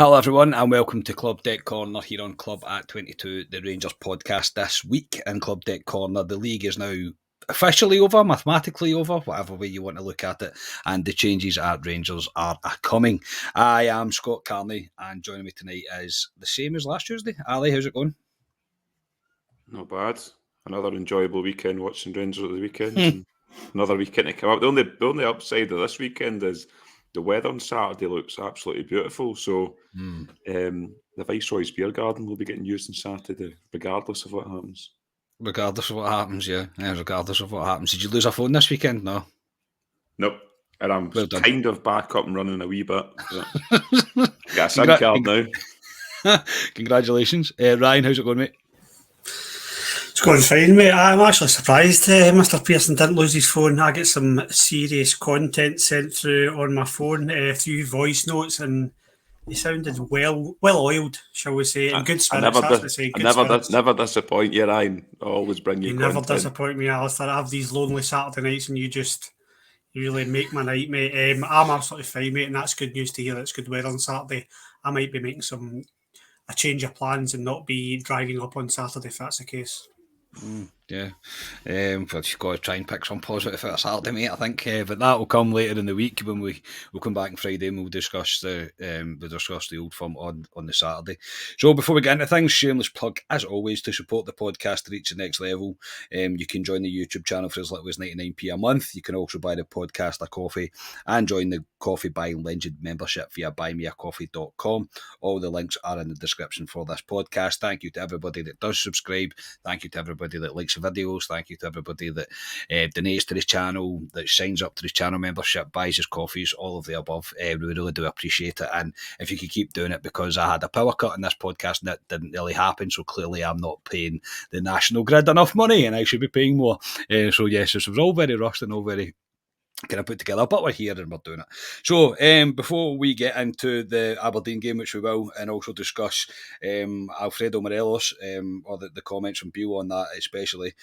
Hello everyone and welcome to Club Deck Corner here on Club at 22, the Rangers podcast. This week in Club Deck Corner, the league is now officially over, mathematically over, whatever way you want to look at it, and the changes at Rangers are coming. I am Scott Carney and joining me tonight is the same as last Tuesday. Ali, how's it going? Not bad. Another enjoyable weekend watching Rangers at the weekend. And another weekend to come up. The only upside of this weekend is the weather on Saturday looks absolutely beautiful. So the Viceroy's Beer Garden will be getting used on Saturday, regardless of what happens. Regardless of what happens, yeah. Regardless of what happens. Did you lose a phone this weekend? No. Nope. And I'm kind of back up and running a wee bit. Got a SIM card now. Congratulations. Ryan, how's it going, mate? It's going fine, mate. I'm actually surprised Mr. Pearson didn't lose his phone. I get some serious content sent through on my phone through voice notes, and he sounded well oiled, shall we say, in good spirits. Never disappoint you, Ryan. I always bring you content. You never disappoint me, Alistair. I have these lonely Saturday nights, and you really make my night, mate. I'm absolutely fine, mate, and that's good news to hear. It's good weather on Saturday. I might be making a change of plans and not be driving up on Saturday if that's the case. Yeah, but you've got to try and pick some positive out of Saturday, mate. I think, but that will come later in the week when we'll come back on Friday and we'll discuss the Old Firm on the Saturday. So before we get into things, shameless plug as always to support the podcast to reach the next level. You can join the YouTube channel for as little as 99p a month. You can also buy the podcast a coffee and join the Coffee Buying Legend membership via buymeacoffee.com. All the links are in the description for this podcast. Thank you to everybody that does subscribe. Thank you to everybody that likes the videos. Thank you to everybody that donates to this channel, that signs up to this channel membership, buys his coffees, all of the above. We really do appreciate it. And if you could keep doing it, because I had a power cut in this podcast and that didn't really happen, so clearly I'm not paying the National Grid enough money and I should be paying more. So yes, this was all very rushed and all very kind of put together, but we're here and we're doing it. So before we get into the Aberdeen game, which we will, and also discuss Alfredo Morelos, or the comments from Beale on that especially,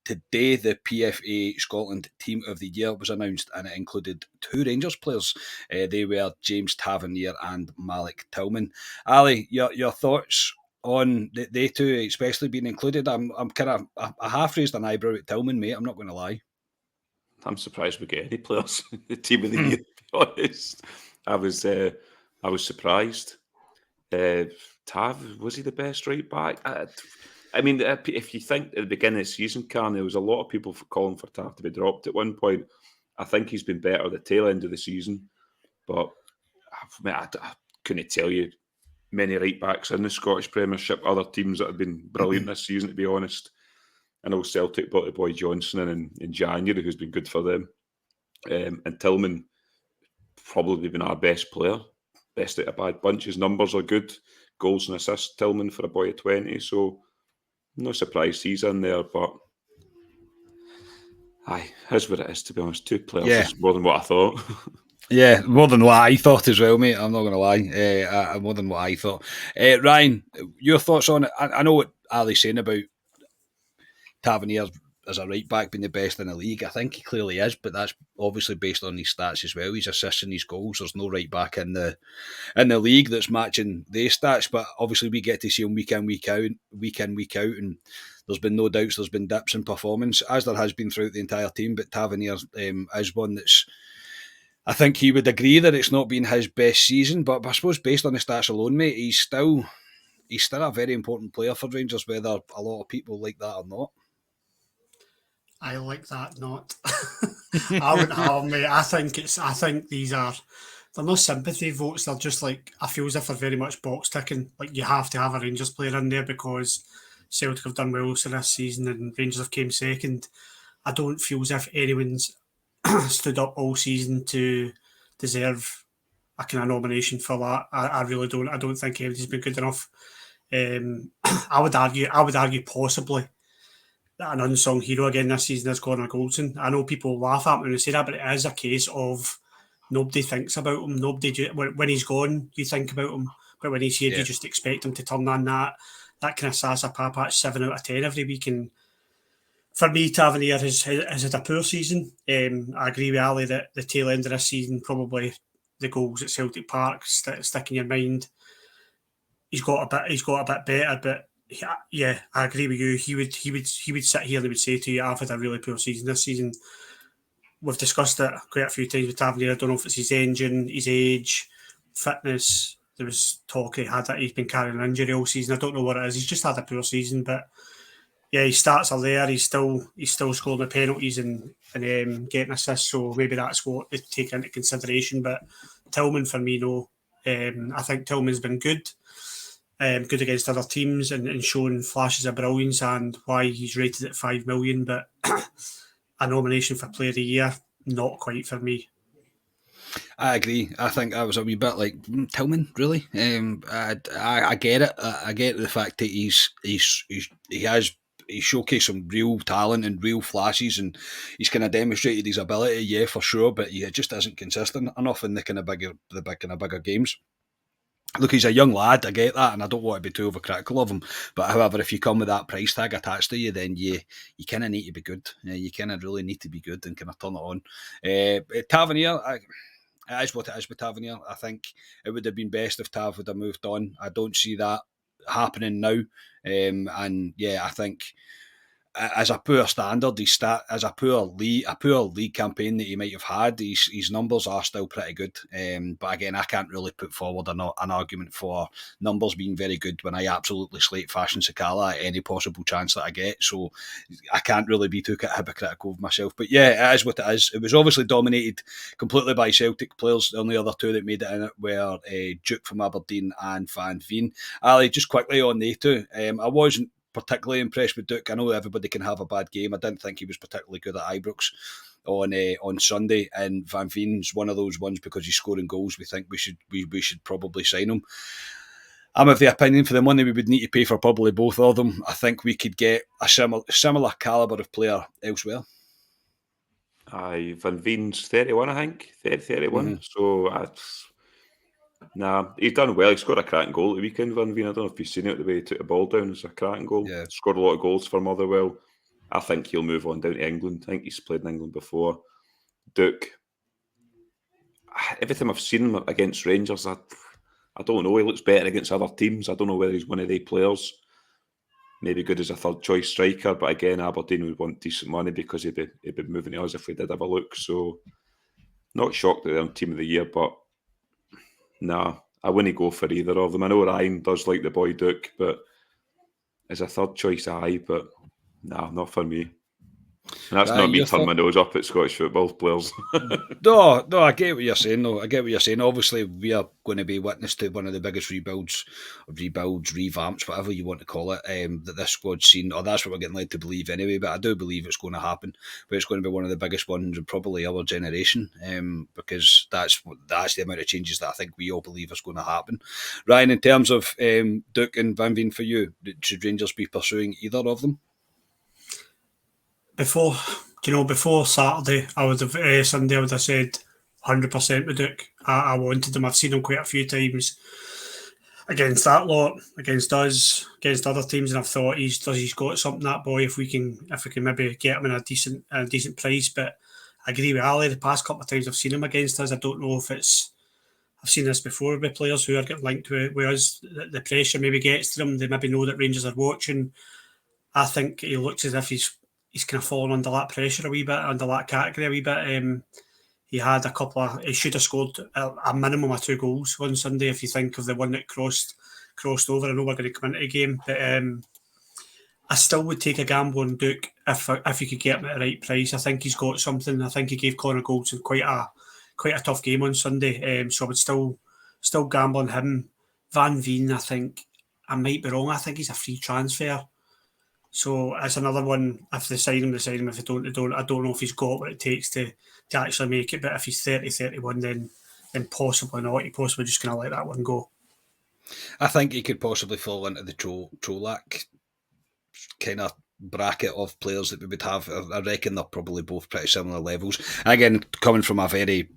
today the PFA Scotland Team of the Year was announced, and it included two Rangers players. They were James Tavernier and Malik Tillman. Ali, your thoughts on they two especially being included? I'm kind of I half raised an eyebrow at Tillman, mate, I'm not going to lie. I'm surprised we get any players in the Team of the Year, to be honest. I was surprised. Tav, was he the best right back? I mean, if you think at the beginning of the season, Carney, there was a lot of people calling for Tav to be dropped at one point. I think he's been better at the tail end of the season, but I couldn't tell you many right backs in the Scottish Premiership, other teams that have been brilliant this season, to be honest. I know Celtic brought the boy Johnson in January, who's been good for them. And Tillman probably been our best player, best out of a bad bunch. His numbers are good, goals and assists, Tillman for a boy of 20. So no surprise he's in there, but here's what it is, to be honest. Two players is more than what I thought. Yeah, more than what I thought as well, mate. I'm not going to lie. More than what I thought. Ryan, your thoughts on it? I know what Ali's saying about Tavernier as a right back being the best in the league. I think he clearly is, but that's obviously based on his stats as well. He's assisting his goals. There's no right back in the league that's matching their stats, but obviously we get to see him week in, week out, and there's been no doubts there's been dips in performance, as there has been throughout the entire team, but Tavernier is one that's, I think he would agree that it's not been his best season, but I suppose based on the stats alone, mate, he's still a very important player for Rangers, whether a lot of people like that or not. I like that not. I wouldn't have, mate. I think these they're not sympathy votes. They're just like, I feel as if they're very much box ticking. Like, you have to have a Rangers player in there because Celtic have done well so this season and Rangers have came second. I don't feel as if anyone's stood up all season to deserve a kind of nomination for that. I really don't. I don't think anybody's been good enough. I would argue possibly that an unsung hero again this season is Connor Goldson. I know people laugh at me when they say that, but it is a case of nobody thinks about him. When he's gone, you think about him, but when he's here, you just expect him to turn on that kind of Sasa Papach 7 out of 10 every week. And for me, Tavernier has had a poor season. I agree with Ali that the tail end of this season, probably the goals at Celtic Park stick in your mind. he's got a bit better, but yeah, I agree with you. He would sit here and he would say to you, "I've had a really poor season this season." We've discussed it quite a few times with Tavernier. I don't know if it's his engine, his age, fitness. There was talk he's been carrying an injury all season. I don't know what it is. He's just had a poor season, but yeah, his stats are there. He's still scoring the penalties and getting assists. So maybe that's what they take into consideration. But Tillman for me, no. I think Tillman's been good. Good against other teams and showing flashes of brilliance and why he's rated at 5 million. But a nomination for Player of the Year, not quite for me. I agree. I think I was a wee bit like Tillman. Really, I get it. I get the fact that he has showcased some real talent and real flashes, and he's kind of demonstrated his ability. Yeah, for sure, but he just isn't consistent enough in the kind of bigger games. Look, he's a young lad, I get that, and I don't want to be too overcritical of him. But however, if you come with that price tag attached to you, then you kind of need to be good. You kind of really need to be good and kind of turn it on. Tavernier, it is what it is with Tavernier. I think it would have been best if Tav would have moved on. I don't see that happening now. And yeah, I think as a poor standard, as a poor league campaign that he might have had, his numbers are still pretty good. But again, I can't really put forward an argument for numbers being very good when I absolutely slate Fashion Sakala at any possible chance that I get. So I can't really be too hypocritical of myself. But yeah, it is what it is. It was obviously dominated completely by Celtic players. The only other two that made it in it were Duke from Aberdeen and Van Veen. Ali, just quickly on they two, I wasn't particularly impressed with Duke. I know everybody can have a bad game. I didn't think he was particularly good at Ibrox on Sunday, and Van Veen's one of those ones because he's scoring goals. We think we should probably sign him. I'm of the opinion for the money we would need to pay for probably both of them, I think we could get a similar calibre of player elsewhere. Aye, Van Veen's 31, I think. 31. Mm-hmm. So nah, he's done well. He scored a cracking goal at the weekend, Van Veen. I don't know if you've seen it, the way he took the ball down. It's a cracking goal. Yeah. Scored a lot of goals for Motherwell. I think he'll move on down to England. I think he's played in England before. Duke, every time I've seen him against Rangers, I don't know. He looks better against other teams. I don't know whether he's one of their players. Maybe good as a third choice striker, but again, Aberdeen would want decent money because he'd be moving to us if we did have a look. So, not shocked that they're on Team of the Year, but nah, I wouldn't go for either of them. I know Ryan does like the boy Duke, but as a third choice, aye, but nah, not for me. And that's not me turning my nose up at Scottish football players. No, I get what you're saying. No, I get what you're saying. Obviously, we are going to be witness to one of the biggest rebuilds, revamps, whatever you want to call it, that this squad's seen, or that's what we're getting led to believe anyway. But I do believe it's going to happen. But it's going to be one of the biggest ones in probably our generation, because that's the amount of changes that I think we all believe is going to happen. Ryan, in terms of Duke and Van Veen for you, should Rangers be pursuing either of them? Before Saturday, I would have Sunday. I would have said 100% with Duke. I wanted him. I've seen him quite a few times against that lot, against us, against other teams, and I've thought he's got something, that boy. If we can maybe get him in a decent price. But I agree with Ali. The past couple of times I've seen him against us, I don't know if it's. I've seen this before with players who are getting linked with us. The pressure maybe gets to them. They maybe know that Rangers are watching. I think he looks as if he's kind of fallen under that pressure a wee bit, under that category a wee bit. He had a couple of. He should have scored a minimum of 2 goals on Sunday. If you think of the one that crossed over, I know we're going to come into the game, but I still would take a gamble on Duke if you could get him at the right price. I think he's got something. I think he gave Connor Goldson quite a tough game on Sunday. So I would still gamble on him. Van Veen, I think I might be wrong. I think he's a free transfer. So it's another one. If they sign him, they sign him. If they don't. I don't know if he's got what it takes to actually make it. But if he's 30, 31, then possibly not. He possibly just going to let that one go. I think he could possibly fall into the Trolak kind of bracket of players that we would have. I reckon they're probably both pretty similar levels. And again, coming from a very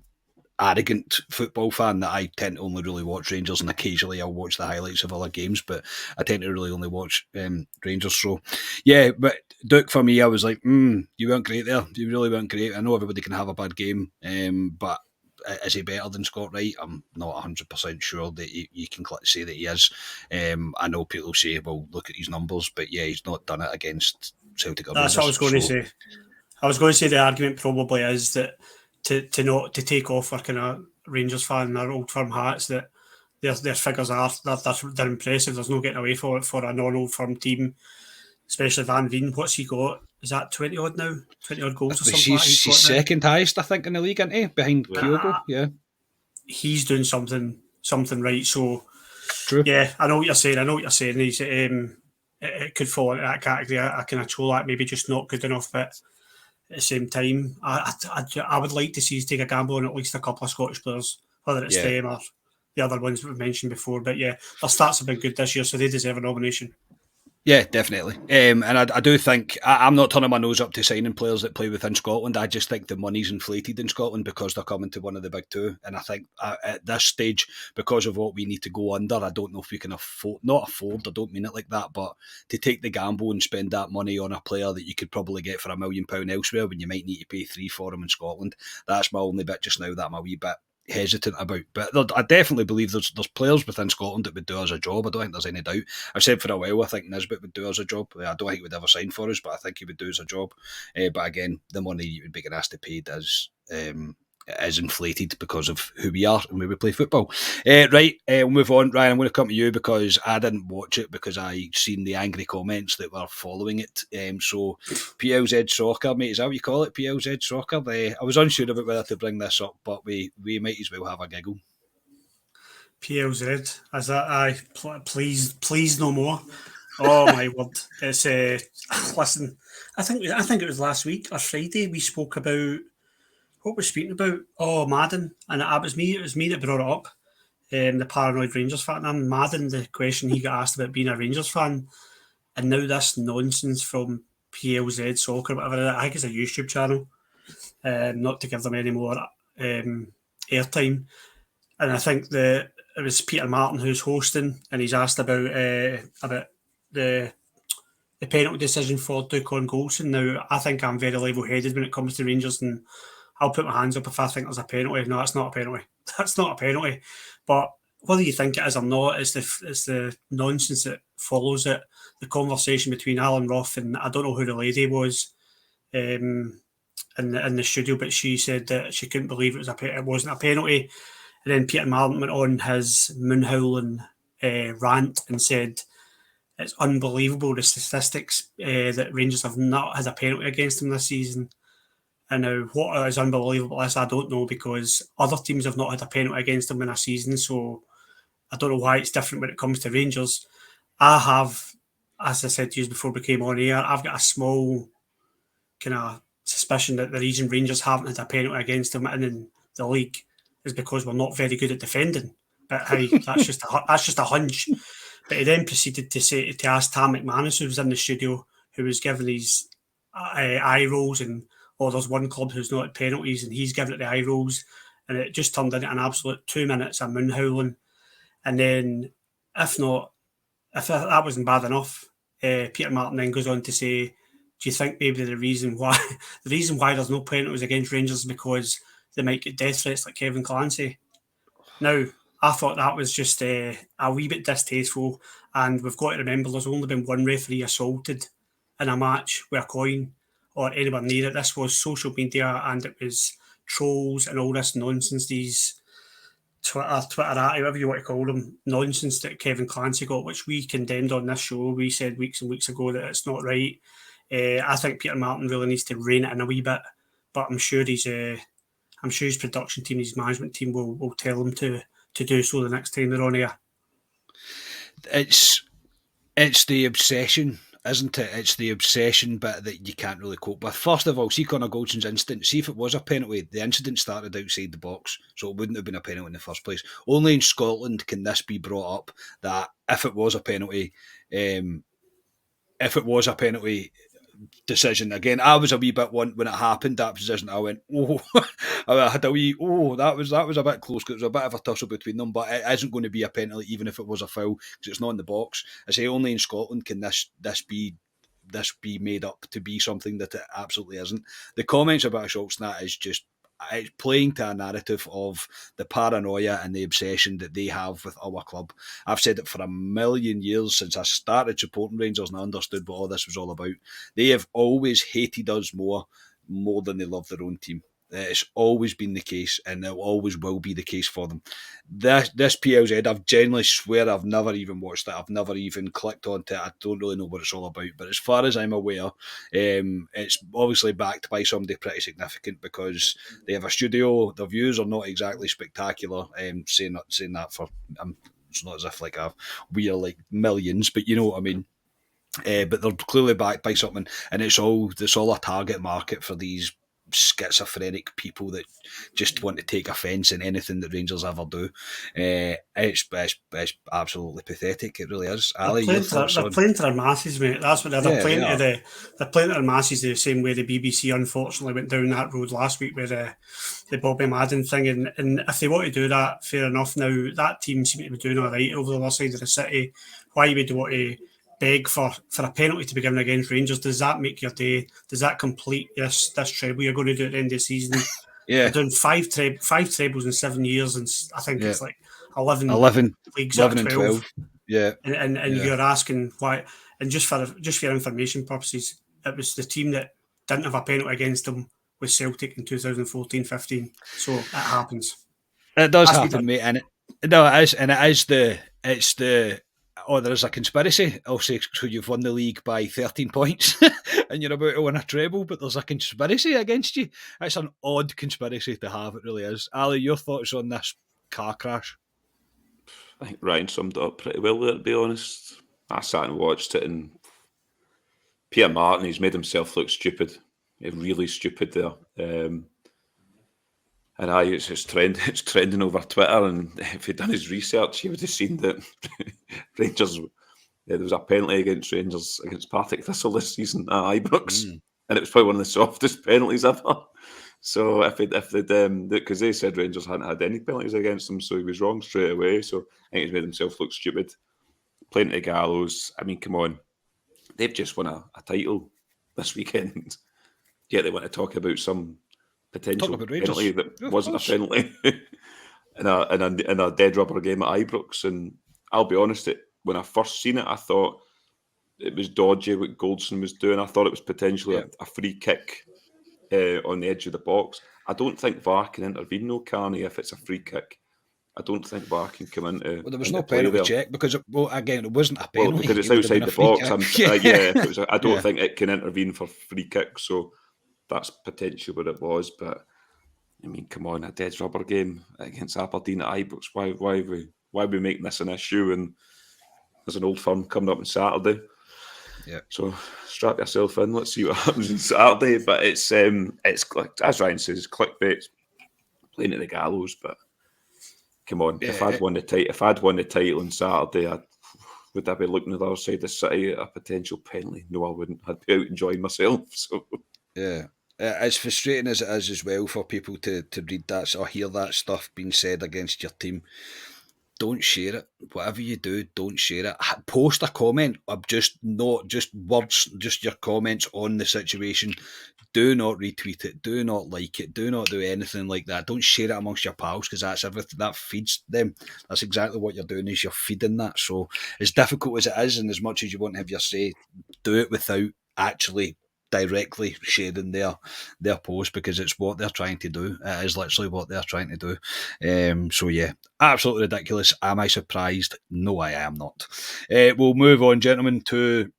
arrogant football fan, that I tend to only really watch Rangers, and occasionally I'll watch the highlights of other games, but I tend to really only watch Rangers. So yeah, but Duke for me, I was like, you weren't great there. You really weren't great. I know everybody can have a bad game, but is he better than Scott Wright? I'm not 100% sure that you can say that he is. I know people say, well, look at his numbers, but yeah, he's not done it against Celtic or That's Rangers. what I was going to say. I was going to say the argument probably is that to take off our kind of Rangers fan, their Old Firm hats, that their figures are they're impressive. There's no getting away for it for a non-Old Firm team, especially Van Veen. What's he got? Is that 20 odd now? 20 odd goals or something? He's second highest, I think, in the league, isn't he? Behind Kyogo. Yeah, he's doing something right. So true. Yeah, I know what you're saying. He's it could fall into that category. I can control that. Maybe just not good enough, but at the same time, I would like to see us take a gamble on at least a couple of Scottish players, whether it's them or the other ones we've mentioned before. But yeah, their stats have been good this year, so they deserve a nomination. Yeah, definitely. And I do think, I'm not turning my nose up to signing players that play within Scotland. I just think the money's inflated in Scotland because they're coming to one of the big two. And I think at this stage, because of what we need to go under, I don't know if we can not afford, I don't mean it like that, but to take the gamble and spend that money on a player that you could probably get for £1 million elsewhere when you might need to pay 3 for him in Scotland. That's my only bit just now that I'm a wee bit hesitant about, but I definitely believe there's players within Scotland that would do us a job. I don't think there's any doubt. I've said for a while I think Nisbet would do us a job. I don't think he would ever sign for us, but I think he would do us a job. But again, the money you would be getting asked to pay is inflated because of who we are and where we play football. Right, we'll move on. Ryan, I'm going to come to you because I didn't watch it because I seen the angry comments that were following it. So PLZ Soccer, mate, is that what you call it? PLZ Soccer? I was unsure about whether to bring this up, but we might as well have a giggle. PLZ, is that please no more. Oh my word. It's listen, I think it was last week or Friday we spoke about what we're speaking about. Oh, Madden, and it was me that brought it up. The paranoid Rangers fan. I'm Madden. The question he got asked about being a Rangers fan, and now this nonsense from PLZ Soccer, whatever. I think it's a YouTube channel. Not to give them any more airtime. And I think it was Peter Martin who's hosting, and he's asked about the penalty decision for Ducon Goldson. Now, I think I'm very level-headed when it comes to Rangers, and I'll put my hands up if I think there's a penalty. No, it's not a penalty. That's not a penalty. But whether you think it is or not, it's the nonsense that follows it. The conversation between Alan Roth and I don't know who the lady was in the studio, but she said that she couldn't believe it wasn't a penalty. And then Peter Martin went on his moonhowling rant and said it's unbelievable the statistics that Rangers have not had a penalty against them this season. And now, what is unbelievable is I don't know, because other teams have not had a penalty against them in a season, so I don't know why it's different when it comes to Rangers. I have, as I said to you before we came on here, I've got a small kind of suspicion that the reason Rangers haven't had a penalty against them in the league is because we're not very good at defending. But hey, that's just a hunch. But he then proceeded to ask Tam McManus, who was in the studio, who was giving these eye rolls and there's one club who's not at penalties and he's giving it the eye rolls, and it just turned into an absolute 2 minutes of moon howling. And then if that wasn't bad enough, Peter Martin then goes on to say, do you think maybe the reason why there's no penalties against Rangers is because they might get death threats like Kevin Clancy? Now, I thought that was just a wee bit distasteful, and we've got to remember there's only been one referee assaulted in a match with a coin or anywhere near it. This was social media, and it was trolls and all this nonsense, these Twitter, whatever you want to call them, nonsense that Kevin Clancy got, which we condemned on this show. We said weeks and weeks ago that it's not right. I think Peter Martin really needs to rein it in a wee bit, but I'm sure his production team, his management team will tell him to do so the next time they're on air. It's the obsession, isn't it? It's the obsession bit that you can't really cope with. First of all, see Connor Goldson's incident. See if it was a penalty. The incident started outside the box, so it wouldn't have been a penalty in the first place. Only in Scotland can this be brought up that if it was a penalty decision. Again, I was a wee bit when it happened, that position, I went, I had a wee, that was a bit close, because it was a bit of a tussle between them, but it isn't going to be a penalty even if it was a foul, because it's not in the box. I say only in Scotland can this be made up to be something that it absolutely isn't. The comments about Schultz and that is just it's playing to a narrative of the paranoia and the obsession that they have with our club. I've said it for a million years since I started supporting Rangers and I understood what all this was all about. They have always hated us more than they love their own team. It's always been the case, and it always will be the case for them. This PLZ, I've genuinely swear I've never even watched it. I've never even clicked onto it. I don't really know what it's all about. But as far as I'm aware, it's obviously backed by somebody pretty significant because they have a studio. Their views are not exactly spectacular. Saying that for it's not as if like we are like millions, but you know what I mean. But they're clearly backed by something, and it's all a target market for these schizophrenic people that just want to take offence in anything that Rangers ever do. It's absolutely pathetic. It really is. Ali, your thoughts they're on? playing to their masses, mate. That's what they're playing to. They're playing to their masses the same way the BBC unfortunately went down that road last week with the Bobby Madden thing. And if they want to do that, fair enough. Now that team seem to be doing all right over the other side of the city. Why would you want to beg for a penalty to be given against Rangers? Does that make your day? Does that complete this treble you're going to do at the end of the season? Yeah, they're doing five trebles in 7 years, and I think it's like 11 leagues 11 out of and 12. Yeah, and you're asking why? And just for your information purposes, it was the team that didn't have a penalty against them with Celtic in 2014-15. So it happens. It does happen, mate. And it is the there's a conspiracy. I'll say so you've won the league by 13 points and you're about to win a treble, but there's a conspiracy against you. It's an odd conspiracy to have, it really is. Ali, your thoughts on this car crash? I think Ryan summed it up pretty well there, to be honest. I sat and watched it, and Peter Martin, he's made himself look stupid. Really stupid there. And it's trending over Twitter, and if he'd done his research, he would have seen that Rangers, there was a penalty against Rangers against Partick Thistle this season at Ibrox, and it was probably one of the softest penalties ever. So if they'd because they said Rangers hadn't had any penalties against them, so he was wrong straight away. So I think he's made himself look stupid. Playing to gallows. I mean, come on, they've just won a title this weekend. Yet they want to talk about some potential penalty that wasn't a penalty in a dead rubber game at Ibrox. And I'll be honest, when I first seen it, I thought it was dodgy what Goldson was doing. I thought it was potentially a free kick on the edge of the box. I don't think VAR can intervene, no, Carney, if it's a free kick. I don't think VAR can come into. Well, there was no penalty check because it wasn't a penalty. Well, because it's outside the box. I don't think it can intervene for free kicks. So that's potentially what it was. But I mean, come on, a dead rubber game against Aberdeen at Ibrox. Why are we making this an issue? And there's an old firm coming up on Saturday. Yeah. So strap yourself in. Let's see what happens on Saturday. But it's as Ryan says, clickbait, playing at the gallows. But come on, if I'd won the title on Saturday, would I be looking at the other side of the city at a potential penalty? No, I wouldn't. I'd be out enjoying myself. So yeah. As frustrating as it is as well for people to read that or hear that stuff being said against your team, don't share it. Whatever you do, don't share it. Post a comment of just words, just your comments on the situation. Do not retweet it. Do not like it. Do not do anything like that. Don't share it amongst your pals because that's everything that feeds them. That's exactly what you're doing is you're feeding that. So as difficult as it is and as much as you want to have your say, do it without actually directly sharing their post because it's what they're trying to do. It is literally what they're trying to do. So yeah, absolutely ridiculous. Am I surprised? No, I am not. We'll move on, gentlemen, to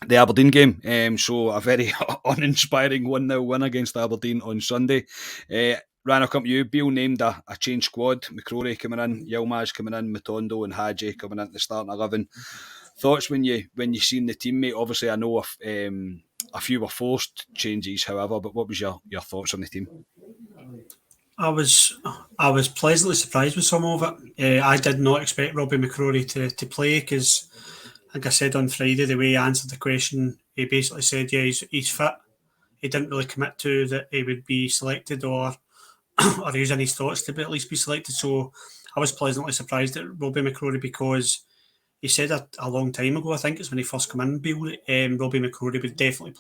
the Aberdeen game. So a very uninspiring 1-0 win against Aberdeen on Sunday. Ryan, I'll come to you. Beale named a change squad. McCrory coming in, Yilmaz coming in, Matondo and Hadji coming into the starting 11. Thoughts when you seen the team, mate? Obviously, I know a few were forced changes, however, but what was your thoughts on the team? I was pleasantly surprised with some of it. I did not expect Robbie McCrory to play because, like I said on Friday, the way he answered the question, he basically said, yeah, he's fit. He didn't really commit to that he would be selected or use any thoughts to at least be selected. So I was pleasantly surprised at Robbie McCrory because he said a long time ago, I think it's when he first came in, Bill, Robbie McCrory would definitely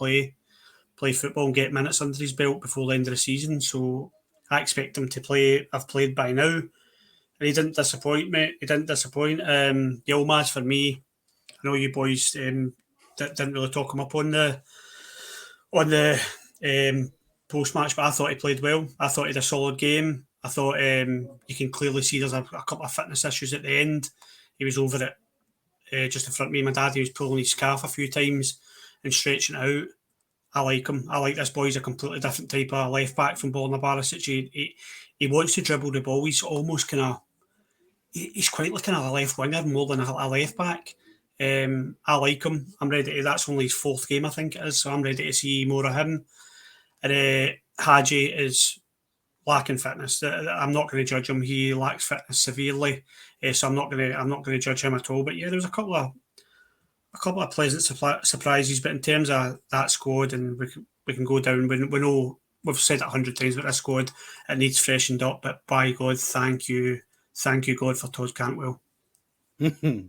play football and get minutes under his belt before the end of the season. So I expect him to have played by now. And he didn't disappoint me. He didn't disappoint. Yilmaz, for me, I know you boys didn't really talk him up on the post match, but I thought he played well. I thought he had a solid game. I thought you can clearly see there's a couple of fitness issues at the end. He was over it just in front of me. My dad, he was pulling his scarf a few times and stretching it out. I like him. I like this boy. He's a completely different type of left back from Borna Barisic. He wants to dribble the ball. He's almost kind of, he's quite like kind of a left winger more than a left back. I like him. I'm ready to, that's only his 4th game, I think it is. So I'm ready to see more of him. And Hadji is lacking fitness. I'm not going to judge him. He lacks fitness severely. So I'm not going to judge him at all. But yeah, there was a couple of pleasant surprises. But in terms of that squad, and we can go down. We know we've said it 100 times, but this squad, it needs freshened up. But by God, thank you God for Todd Cantwell.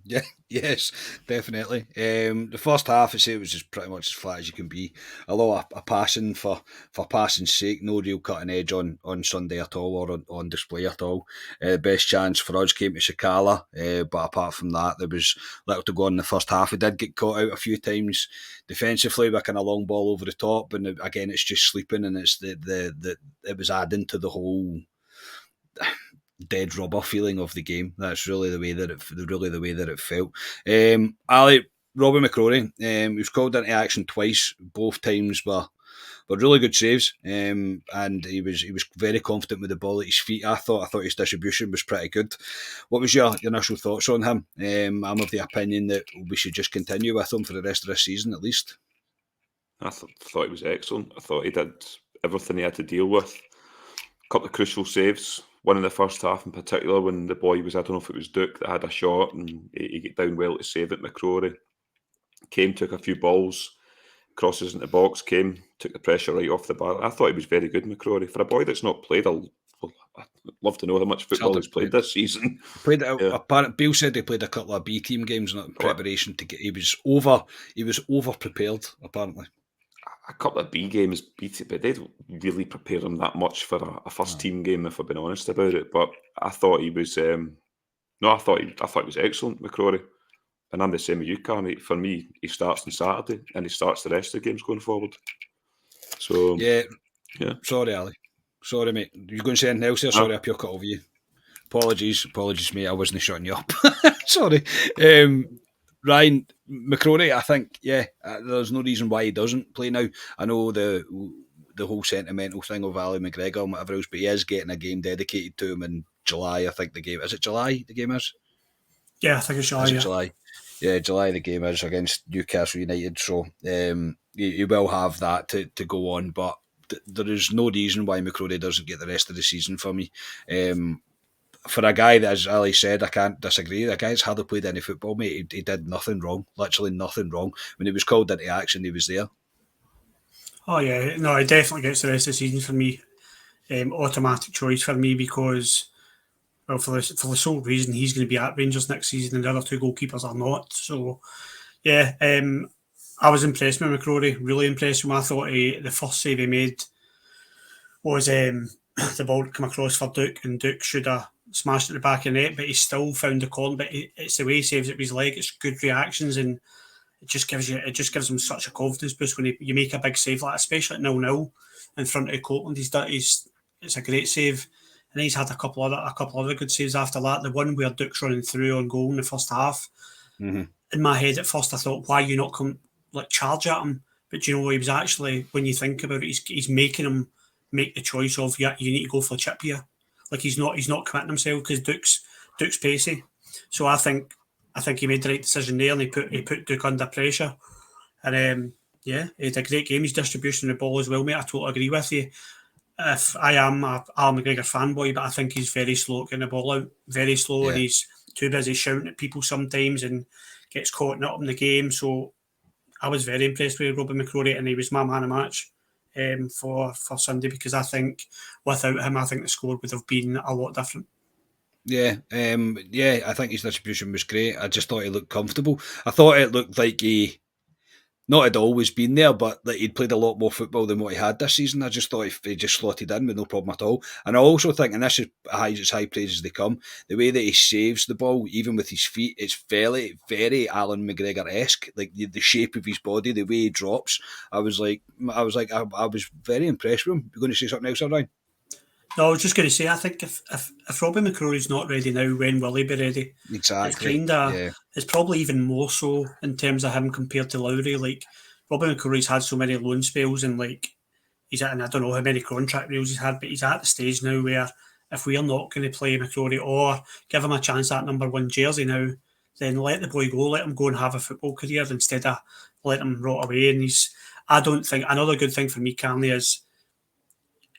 Yeah, yes, definitely. The first half, I'd say, it was just pretty much as flat as you can be. A lot of passing for passing's sake, no real cutting edge on Sunday at all, or on display at all. Best chance for us came to Sakala, but apart from that, there was little to go on in the first half. We did get caught out a few times defensively with a long ball over the top, and again, it's just sleeping, and it's the it was adding to the whole dead rubber feeling of the game. That's really the way that it felt. Ali, Robbie McCrory, he was called into action twice. Both times were really good saves, and he was very confident with the ball at his feet. I thought his distribution was pretty good. What was your initial thoughts on him? I'm of the opinion that we should just continue with him for the rest of this season at least. I thought he was excellent. I thought he did everything he had to deal with. A couple of crucial saves. One in the first half in particular, when the boy was, I don't know if it was Duke that had a shot and he got down well to save it. McCrory came, took a few balls, crosses into the box, took the pressure right off the bar. I thought he was very good, McCrory. For a boy that's not played, I'd love to know how much football he's played this season. Bill said he played a couple of B team games in preparation to get. He was over prepared apparently. A couple of B games, but they don't really prepare him that much for a first team game, if I've been honest about it. But I thought he was, I thought he was excellent, McCrory. And I'm the same as you, Carney. For me, he starts on Saturday and he starts the rest of the games going forward. So yeah. Sorry, Ali. Sorry, mate. You going to say anything else there? Sorry, I pure cut over you. Apologies, mate. I wasn't shutting you up. Sorry. Ryan McCrory, I think, there's no reason why he doesn't play now. I know the whole sentimental thing of Ali McGregor and whatever else, but he is getting a game dedicated to him in July. I think the game is it July. The game is. Yeah, I think it's July. July. Yeah, July. The game is against Newcastle United, so he will have that to go on. But there is no reason why McCrory doesn't get the rest of the season for me. For a guy that, as Ali said, I can't disagree. A guy that's hardly played any football, mate. He did nothing wrong. Literally nothing wrong. When he was called into action, he was there. Oh yeah, no, he definitely gets the rest of the season for me. Automatic choice for me because, well, for the sole reason he's going to be at Rangers next season and the other two goalkeepers are not. So, yeah, I was impressed with McCrory. Really impressed with him. I thought the first save he made was the ball come across for Duke, and Duke should have smashed at the back of the net, but he still found the corner. But it's the way he saves it with his leg. It's good reactions, and it just gives him such a confidence boost when you make a big save like that, especially at 0-0 in front of Copeland. It's a great save, and he's had a couple other good saves after that. The one where Duke's running through on goal in the first half. Mm-hmm. In my head at first, I thought, why you not come charge at him? But he was actually, when you think about it, he's making him make the choice of you need to go for a chip here. Like he's not committing himself because Duke's pacey. So I think he made the right decision there, and he put Duke under pressure. And he had a great game. His distribution of the ball as well, mate. I totally agree with you. If I am a Al McGregor fanboy, but I think he's very slow at getting the ball out. Very slow, and he's too busy shouting at people sometimes and gets caught up in the game. So I was very impressed with Robbie McCrory, and he was my man of match for Sunday, because I think without him, I think the score would have been a lot different. Yeah, I think his distribution was great. I just thought he looked comfortable. I thought it looked like he not had always been there, but like, he'd played a lot more football than what he had this season. I just thought if he just slotted in with no problem at all. And I also think, and this is as high praise as they come, the way that he saves the ball, even with his feet, it's very, very Alan McGregor-esque. Like the shape of his body, the way he drops. I was very impressed with him. You're going to say something else, Ryan? No, I was just going to say, I think if Robbie McCrory's not ready now, when will he be ready? Exactly. It's probably even more so in terms of him compared to Lowry. Like, Robbie McCrory's had so many loan spells and like he's at, and I don't know how many contract renewals he's had, but he's at the stage now where if we're not going to play McCrory or give him a chance at number 1 jersey now, then let the boy go, let him go and have a football career instead of let him rot away. And I don't think, another good thing for me, Carney, is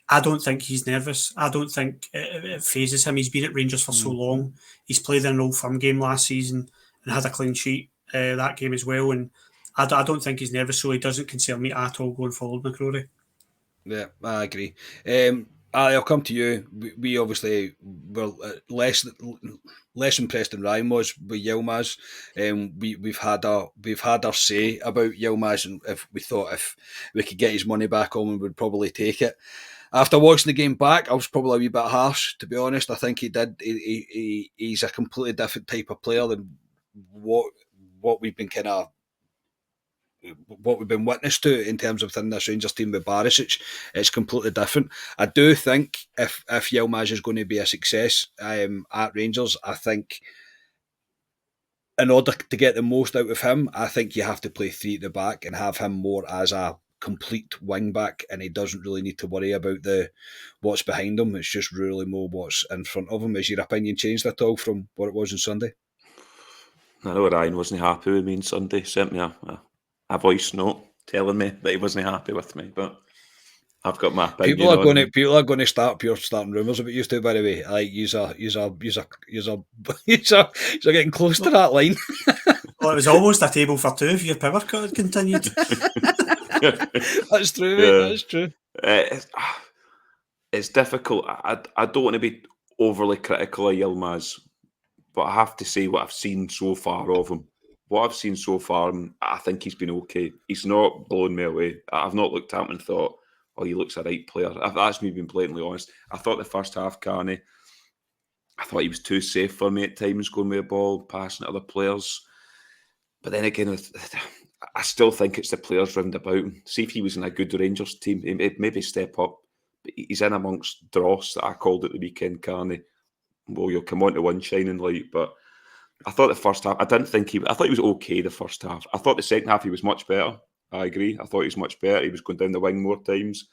I don't think he's nervous. I don't think it phases him. He's been at Rangers for so long. He's played in an Old Firm game last season and had a clean sheet that game as well. And I don't think he's nervous, so he doesn't concern me at all going forward, McCrory. Yeah, I agree. I'll come to you. We obviously were less impressed than Ryan was with Yilmaz. We've had our say about Yilmaz, and if we thought if we could get his money back on, we would probably take it. After watching the game back, I was probably a wee bit harsh, to be honest. I think he's a completely different type of player than what we've been witness to in terms of within this Rangers team with Barisic. It's completely different. I do think if Yilmaz is going to be a success at Rangers, I think in order to get the most out of him, I think you have to play 3 at the back and have him more as a complete wing back, and he doesn't really need to worry about what's behind him. It's just really more what's in front of him. Has your opinion changed at all from what it was on Sunday? I know Ryan wasn't happy with me on Sunday. Sent me a voice note telling me that he wasn't happy with me, but I've got my opinion. People are going to start starting rumours about you two. By the way, like you're getting close to that line. Well, it was almost a table for 2 if your power cut continued. That's true, mate. Yeah. That's true. It's difficult. I don't want to be overly critical of Yilmaz, but I have to say what I've seen so far of him. What I've seen so far, I think he's been okay. He's not blown me away. I've not looked at him and thought, oh, he looks a right player. That's me being blatantly honest. I thought the first half, Carney, I thought he was too safe for me at times, going with the ball, passing at other players. But then again, I still think it's the players round about him. See if he was in a good Rangers team, he'd maybe step up. But he's in amongst dross that I called at the weekend, Carney. Well, you'll come on to one shining light, but I thought the first half, I thought he was okay the first half. I thought the second half he was much better. I agree. I thought he was much better. He was going down the wing more times,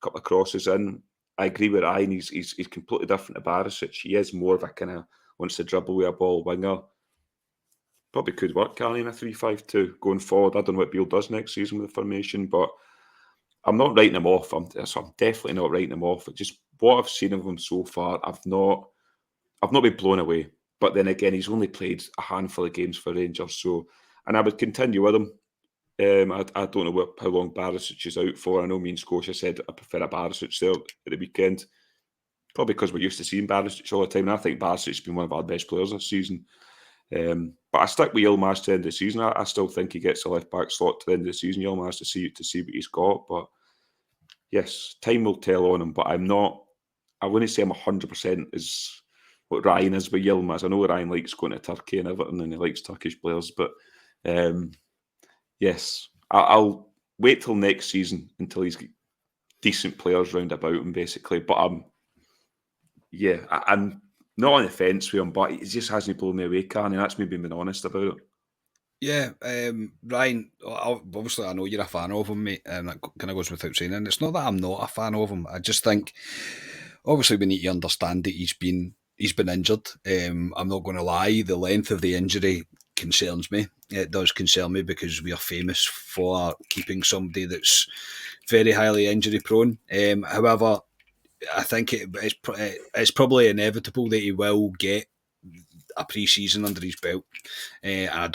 a couple of crosses in. I agree with Ryan. He's completely different to Barisic. He is more of a kind of wants to dribble with a ball winger. Probably could work, Carney, in a 3-5-2 going forward. I don't know what Beale does next season with the formation, but I'm not writing him off. I'm definitely not writing him off. Just what I've seen of him so far, I've not been blown away. But then again, he's only played a handful of games for Rangers, and I would continue with him. I don't know how long Barisic is out for. I know me and Scotia said I prefer a Barisic there at the weekend, probably because we're used to seeing Barisic all the time. And I think Barisic's been one of our best players this season. But I stick with Yilmaz to the end of the season. I still think he gets a left back slot to the end of the season. Yilmaz to see what he's got. But yes, time will tell on him. But I wouldn't say I'm 100% as what Ryan is with Yilmaz. I know Ryan likes going to Turkey and Everton, and he likes Turkish players. But yes, I'll wait till next season until he's got decent players round about him, basically. But I'm not on the fence with him, but he just hasn't blown me away, Carney. That's me being honest about it. Yeah, Ryan, obviously I know you're a fan of him, mate, and that kind of goes without saying. And it's not that I'm not a fan of him. I just think, obviously, we need to understand that he's been injured. I'm not going to lie, the length of the injury concerns me. It does concern me because we are famous for keeping somebody that's very highly injury prone. However, I think it's probably inevitable that he will get a pre-season under his belt. And I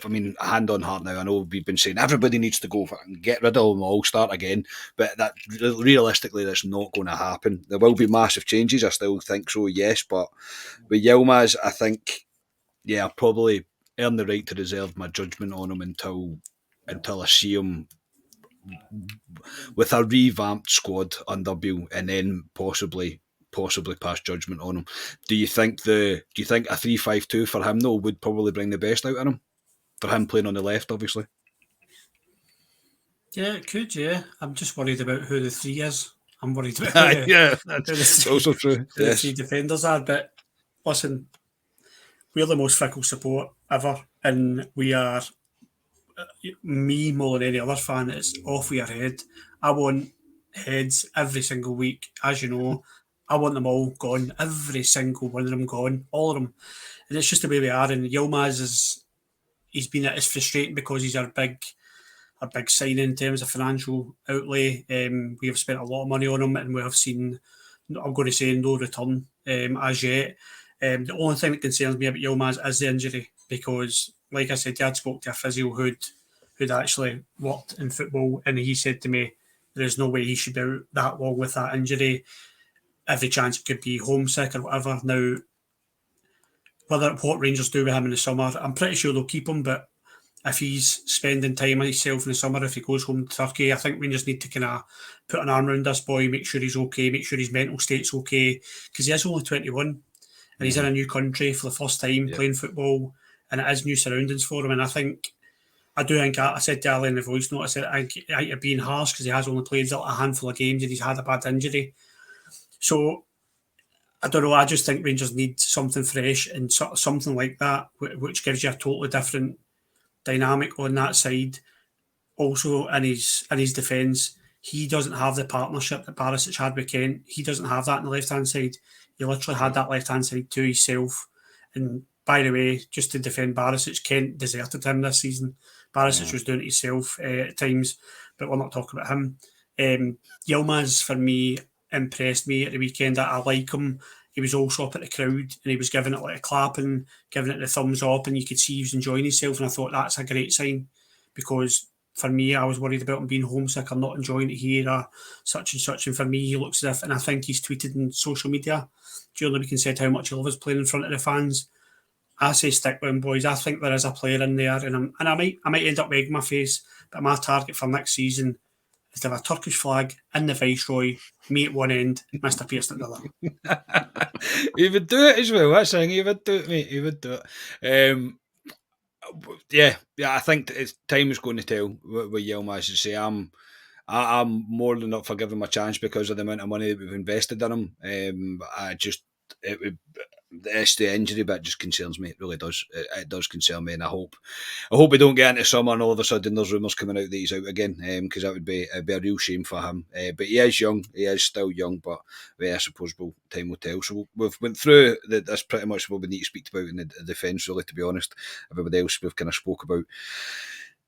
mean, hand on heart now, I know we've been saying everybody needs to go for it and get rid of them all, start again, but that realistically that's not going to happen. There will be massive changes, I still think so, yes, but with Yilmaz, I think, I'll probably earn the right to reserve my judgment on him until until I see him with a revamped squad under Beale, and then possibly pass judgment on him. Do you think a 3-5-2 for him though would probably bring the best out of him? For him playing on the left, obviously. Yeah, it could. Yeah, I'm just worried about who the three is. I'm worried about that's also true. Who the three defenders are. But listen, we're the most fickle support ever, and we are. Me more than any other fan, it's off with your head. I want heads every single week, as you know. I want them all gone, every single one of them gone, all of them. And it's just the way we are. And Yilmaz he's frustrating because he's our big signing in terms of financial outlay. We have spent a lot of money on him, and we have seen, I'm going to say, no return as yet. The only thing that concerns me about Yilmaz is the injury, because, like I said, Dad spoke to a physio who'd actually worked in football, and he said to me, there's no way he should be out that long with that injury. Every chance it could be homesick or whatever. Now, what Rangers do with him in the summer, I'm pretty sure they'll keep him, but if he's spending time on himself in the summer, if he goes home to Turkey, I think Rangers need to kind of put an arm around this boy, make sure he's okay, make sure his mental state's okay, because he is only 21 and he's in a new country for the first time playing football, and it is new surroundings for him. And I do think, I said to Ali in the voice note, I said, I think you're being harsh because he has only played a handful of games and he's had a bad injury. So, I don't know, I just think Rangers need something fresh and something like that, which gives you a totally different dynamic on that side. Also, in his defence, he doesn't have the partnership that Barisic had with Kent. He doesn't have that on the left-hand side. He literally had that left-hand side to himself. And by the way, just to defend Barisic, Kent deserted him this season. Barisic was doing it himself at times, but we're not talking about him. Yilmaz, for me, impressed me at the weekend. I like him. He was also up at the crowd and he was giving it like a clap and giving it the thumbs up, and you could see he was enjoying himself, and I thought that's a great sign, because for me, I was worried about him being homesick or not enjoying it here or such and such, and for me he looks as if, and I think he's tweeted on social media during the week and said how much he loves playing in front of the fans. I say stick with him, boys. I think there is a player in there, and I might end up egging my face, but my target for next season is to have a Turkish flag in the Viceroy, me at one end, Mr. Pearson at the other. He would do it as well. That's the thing. He would do it, mate. He would do it. Yeah. I think time is going to tell with Yilmaz. To say I'm more than up for giving him a chance because of the amount of money that we've invested in him. It's the injury bit just concerns me. It really does. It does concern me, and I hope we don't get into summer and all of a sudden there's rumours coming out that he's out again, because that would be a real shame for him. But he is young. He is still young, but I suppose time will tell. So we've went through that's pretty much what we need to speak about in the defence, really, to be honest. Everybody else we've kind of spoke about.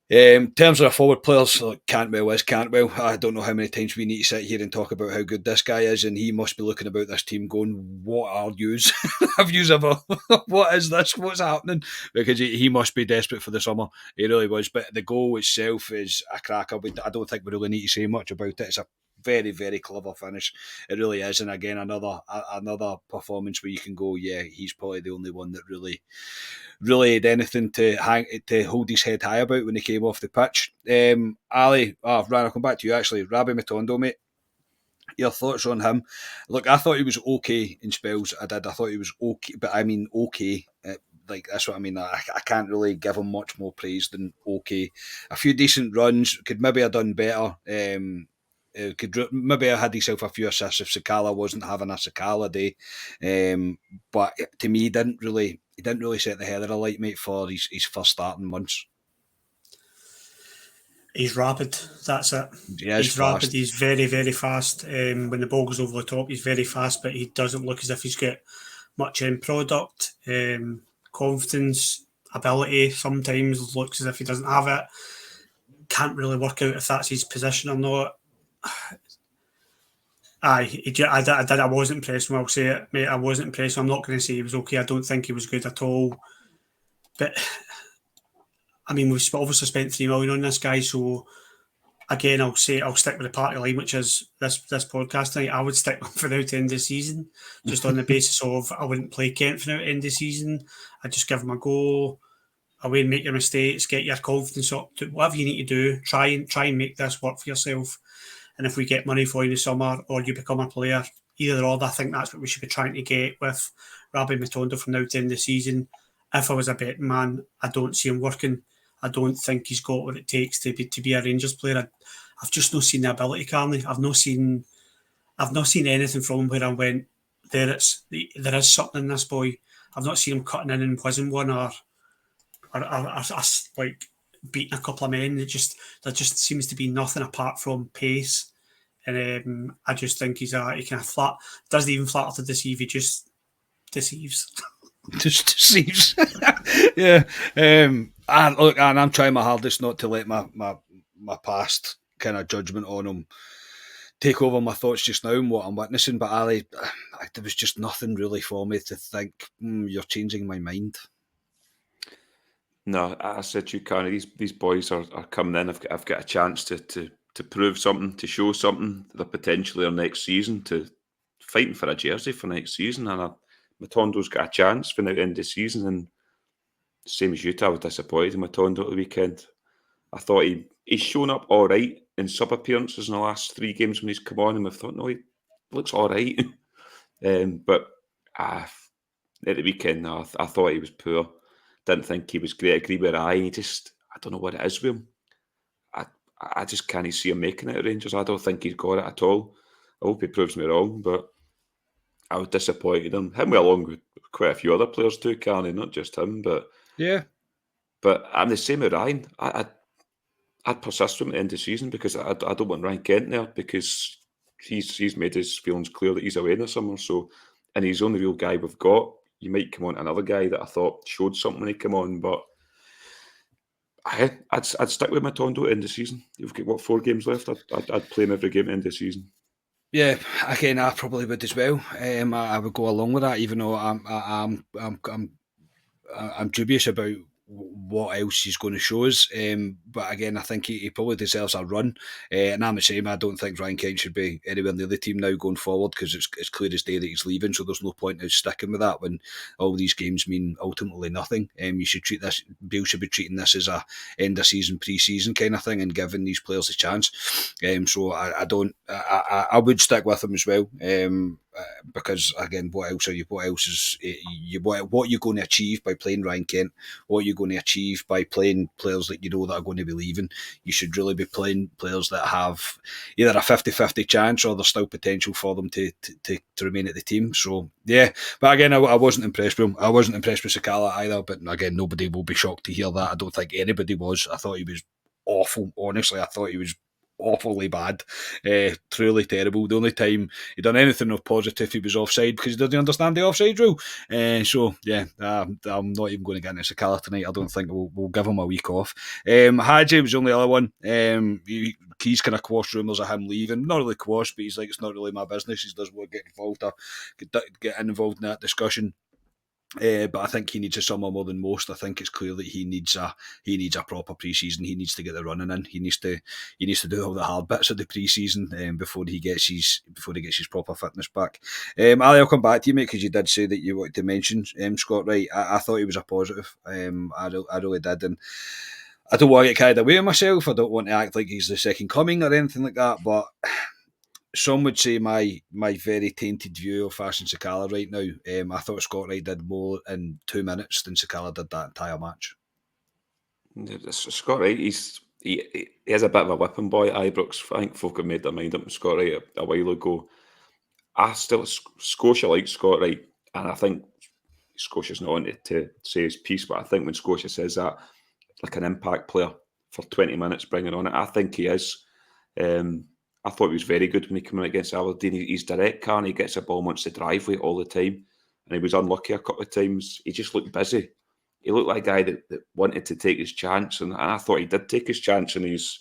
In terms of our forward players, like Cantwell is Cantwell. I don't know how many times we need to sit here and talk about how good this guy is, and he must be looking about this team going, what are yous? Have yous ever? What is this? What's happening? Because he must be desperate for the summer. He really was. But the goal itself is a cracker. I don't think we really need to say much about it. It's a very, very clever finish. It really is. And again, another performance where you can go, yeah, he's probably the only one that really had anything to hold his head high about when he came off the pitch. Ali, Ryan, I'll come back to you actually. Rabbi Matondo, mate. Your thoughts on him? Look, I thought he was okay in spells. I thought he was okay, but I mean okay. Like, that's what I mean. I can't really give him much more praise than okay. A few decent runs. Could maybe have done better. Could maybe have had himself a few assists if Sakala wasn't having a Sakala day. But to me, he didn't really set the header alight, mate, for his first starting months. He's rapid, that's it. He's rapid, he's very, very fast. When the ball goes over the top, he's very fast, but he doesn't look as if he's got much end product. Confidence, ability, sometimes looks as if he doesn't have it. Can't really work out if that's his position or not. I wasn't impressed when I'll say it, mate. I wasn't impressed. I'm not going to say he was okay. I don't think he was good at all. But I mean, we've obviously spent $3 million on this guy, so again, I'll stick with the party line, which is this podcast tonight. I would stick with him for now to end the season, just on the basis of I wouldn't play Kent for now to end the season. I'd just give him a go. away and make your mistakes, get your confidence up, do whatever you need to do. Try and make this work for yourself. And if we get money for you in the summer, or you become a player, either or, I think that's what we should be trying to get with Rabbi Matondo from now to the end of the season. If I was a betting man, I don't see him working. I don't think he's got what it takes to be a Rangers player. I've just not seen the ability, Carney. I've not seen anything from him where I went, there is something in this boy. I've not seen him cutting in and whizzing one or like beating a couple of men. There just seems to be nothing apart from pace. And I just think he kind of flat, doesn't even flatter to deceive, he just deceives. Just deceives. Yeah. And I'm trying my hardest not to let my past kind of judgment on him take over my thoughts just now and what I'm witnessing. But Ali, there was just nothing really for me to think, you're changing my mind. No, I said to you, Carney, these boys are coming in. I've got a chance to prove something, to show something. They're potentially our next season, to fighting for a jersey for next season. And Matondo's got a chance for now end of the season. And same as you, I was disappointed in Matondo at the weekend. I thought he's shown up all right in sub appearances in the last 3 games when he's come on, and we've thought, no, he looks all right. But at the weekend, no, I thought he was poor. Didn't think he was great. I agree with I don't know what it is with him. I just can't see him making it at Rangers. I don't think he's got it at all. I hope he proves me wrong, but I was disappointed in him along with quite a few other players too, Carney, not just him. But yeah. But I'm the same with Ryan. I'd persist with him at the end of the season because I don't want Ryan Kent there, because he's made his feelings clear that he's away in the summer. So, and he's the only real guy we've got. You might come on another guy that I thought showed something when he came on, but I'd stick with Matondo at the end of the season. You've got 4 games left. I'd play him every game at the end of the season. Yeah, again, I probably would as well. I would go along with that, even though I'm dubious about what else he's going to show us. But again, I think he probably deserves a run. And I'm the same. I don't think Ryan Kent should be anywhere near the team now going forward, because it's clear as day that he's leaving. So there's no point in sticking with that when all these games mean ultimately nothing. You should treat this. Bill should be treating this as a end of season, pre-season kind of thing, and giving these players a chance. So I would stick with him as well. Because again, what else are you going to achieve by playing Ryan Kent? What are you going to achieve by playing players that you know that are going to be leaving? You should really be playing players that have either a 50-50 chance, or there's still potential for them to remain at the team. So yeah, but again, I wasn't impressed with him. I wasn't impressed with Sakala either, but again, nobody will be shocked to hear that. I don't think anybody was. I thought he was awful. Honestly, I thought he was awfully bad, truly terrible. The only time he done anything of positive, he was offside, because he didn't understand the offside rule. So yeah, I'm not even going to get into Sakala tonight. I don't think we'll give him a week off. Hadji was the only other one. He's kind of quashed rumours of him leaving. Not really quashed, but he's like, it's not really my business. He doesn't want to get involved in that discussion. But I think he needs a summer more than most. I think it's clear that he needs a proper pre-season. He needs to get the running in. He needs to do all the hard bits of the pre-season before he gets his proper fitness back. Ali, I'll come back to you, mate, because you did say that you wanted to mention Scott Wright. I thought he was a positive. I really did, and I don't want to get carried away with myself. I don't want to act like he's the second coming or anything like that, but some would say my very tainted view of Fashion Sakala right now. I thought Scott Wright did more in 2 minutes than Sakala did that entire match. Scott Wright, he has a bit of a whipping boy at Ibrox. I think folk have made their mind up on Scott Wright a while ago. Scotia likes Scott Wright, and I think Scotia's not on to say his piece, but I think when Scotia says that, like an impact player for 20 minutes bringing on it, I think he is. I thought he was very good when he came in against Aberdeen. He's direct, he gets the ball, wants to drive with it all the time. And he was unlucky a couple of times. He just looked busy. He looked like a guy that wanted to take his chance. And I thought he did take his chance. And he's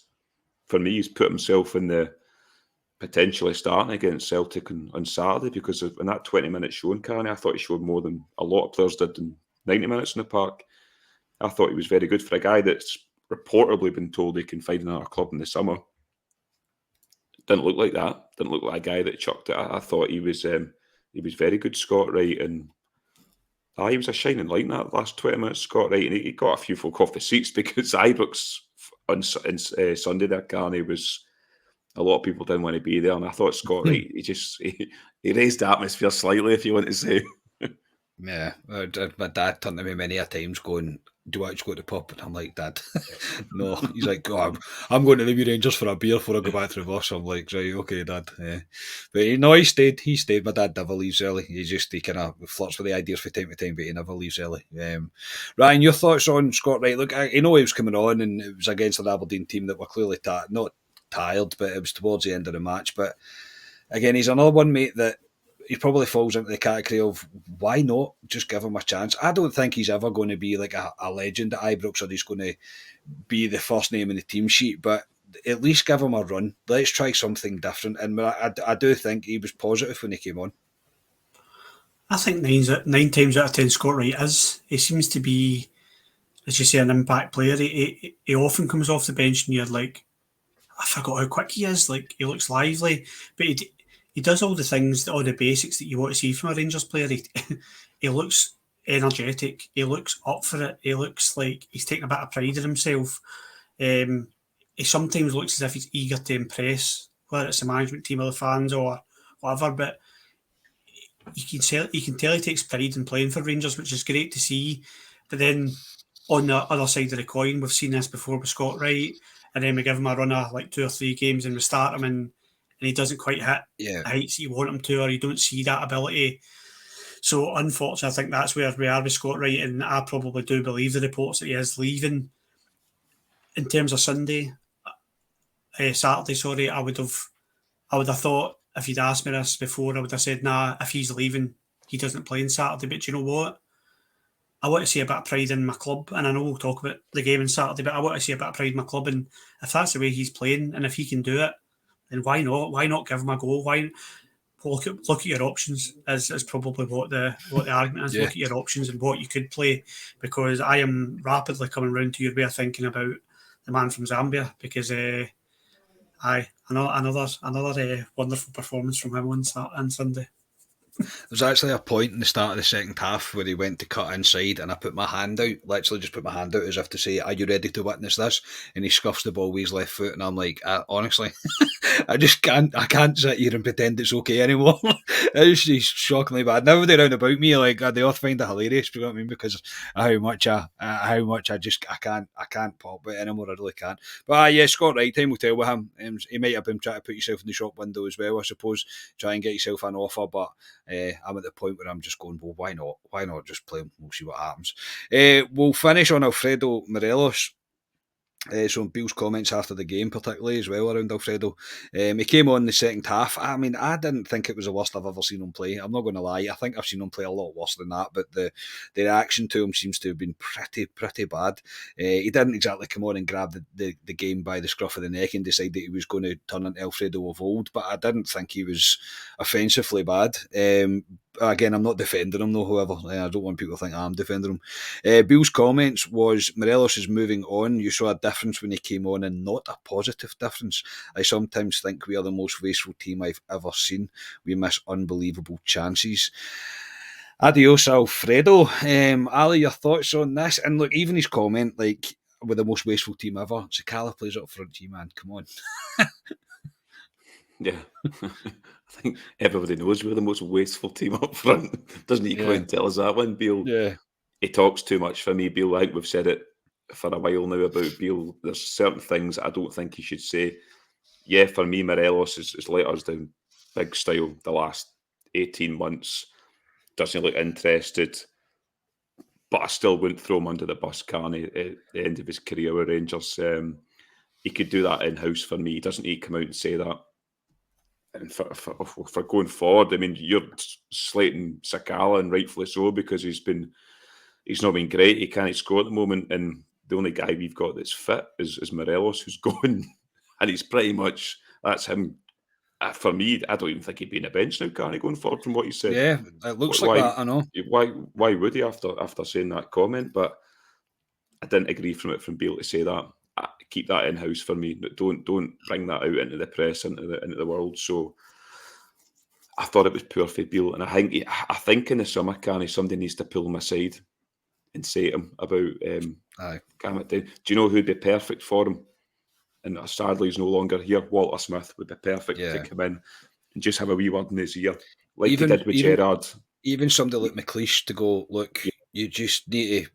put himself in the potentially starting against Celtic on Saturday, because in that 20-minute showing, I thought he showed more than a lot of players did in 90 minutes in the park. I thought he was very good for a guy that's reportedly been told he can find another club in the summer. Didn't look like that. Didn't look like a guy that chucked it. I thought he was very good, Scott Wright, and He was a shining light in that last 20 minutes, Scott Wright, and he got a few folk off the seats because Ibrox on Sunday there, Carney, was a lot of people didn't want to be there, and I thought Scott Wright, he raised the atmosphere slightly, if you want to say. Yeah, my dad turned to me many a times going, "Do you actually go to the pub?" And I'm like, "Dad, no." He's like, "Oh, I'm going to the Rangers for a beer before I go back to the bus." I'm like, "Right, okay, Dad." Yeah. But no, he stayed. He stayed. My dad never leaves early. He kind of flirts with the ideas from time to time, but he never leaves early. Ryan, your thoughts on Scott Wright? Look, I know he was coming on, and it was against an Aberdeen team that were clearly not tired, but it was towards the end of the match. But again, he's another one, mate, that he probably falls into the category of why not just give him a chance. I don't think he's ever going to be like a legend at Ibrox, or he's going to be the first name in the team sheet, but at least give him a run. Let's try something different. And I do think he was positive when he came on. I think 9 times out of 10 Scott Wright is. He seems to be, as you say, an impact player. He often comes off the bench and you're like, I forgot how quick he is. Like, he looks lively, but he does all the things, all the basics that you want to see from a Rangers player. He looks energetic. He looks up for it. He looks like he's taking a bit of pride in himself. He sometimes looks as if he's eager to impress, whether it's the management team or the fans or whatever. But you can tell he takes pride in playing for Rangers, which is great to see. But then on the other side of the coin, we've seen this before with Scott Wright, and then we give him a run of like 2 or 3 games and we start him and he doesn't quite hit the heights you want him to, or you don't see that ability. So unfortunately, I think that's where we are with Scott Wright, and I probably do believe the reports that he is leaving. In terms of Saturday, I would have thought, if you'd asked me this before, I would have said, nah, if he's leaving, he doesn't play on Saturday. But you know what? I want to see a bit of pride in my club, and I know we'll talk about the game on Saturday, but I want to see a bit of pride in my club, and if that's the way he's playing, and if he can do it, then why not? Why not give him a go? Why look at your options? Is probably what the argument is. Yeah. Look at your options and what you could play, because I am rapidly coming round to your way of thinking about the man from Zambia, because another wonderful performance from him on Sunday. There was actually a point in the start of the second half where he went to cut inside and I put my hand out, literally just put my hand out as if to say, "Are you ready to witness this?" And he scuffs the ball with his left foot, and I'm like, honestly, I can't sit here and pretend it's okay anymore. It's shockingly bad. Nobody around about me, like, they all find it hilarious, you know what I mean? Because how much I can't pop it anymore, I really can't. But yeah, Scott Wright, time will tell with him. He might have been trying to put yourself in the shop window as well, I suppose, try and get yourself an offer, but I'm at the point where I'm just going, well, why not? Why not just play him? We'll see what happens. We'll finish on Alfredo Morelos. So Bill's comments after the game, particularly as well around Alfredo. He came on in the second half. I mean, I didn't think it was the worst I've ever seen him play. I'm not going to lie. I think I've seen him play a lot worse than that, but the reaction to him seems to have been pretty bad. He didn't exactly come on and grab the game by the scruff of the neck and decide that he was going to turn into Alfredo of old, but I didn't think he was offensively bad. Again, I'm not defending him though, however. I don't want people to think I'm defending him. Bill's comments was, Morelos is moving on. You saw a difference when he came on, and not a positive difference. I sometimes think we are the most wasteful team I've ever seen. We miss unbelievable chances. Adiós, Alfredo. Ali, your thoughts on this? And look, even his comment, like, we're the most wasteful team ever. Sakala plays up front, man. Come on. Yeah. I think everybody knows we're the most wasteful team up front. Doesn't he come out and tell us that one, Beale? Yeah. He talks too much for me, Beale. I think we've said it for a while now about Beale. There's certain things I don't think he should say. Yeah, for me, Morelos has let us down big style the last 18 months. Doesn't look interested. But I still wouldn't throw him under the bus, Carney, at the end of his career with Rangers. He could do that in-house for me. He doesn't need to come out and say that. And for going forward, I mean, you're slating Sakala, and rightfully so, because he's not been great. He can't score at the moment, and the only guy we've got that's fit is Morelos, who's going, and he's pretty much, that's him. For me, I don't even think he'd be in a bench now, Carney, going forward from what he said. Yeah, it looks like that, I know. Why would he after saying that comment? But I didn't agree from Beale to say that. Keep that in-house for me. Don't bring that out into the press, into the world. So I thought it was poor for Beale, and I think in the summer, Carney, somebody needs to pull him aside and say to him about calm it down. Do you know who'd be perfect for him? And sadly, he's no longer here. Walter Smith would be perfect to come in and just have a wee word in his ear, like he did with Gerrard. Even somebody like McLeish to go, look, you just need to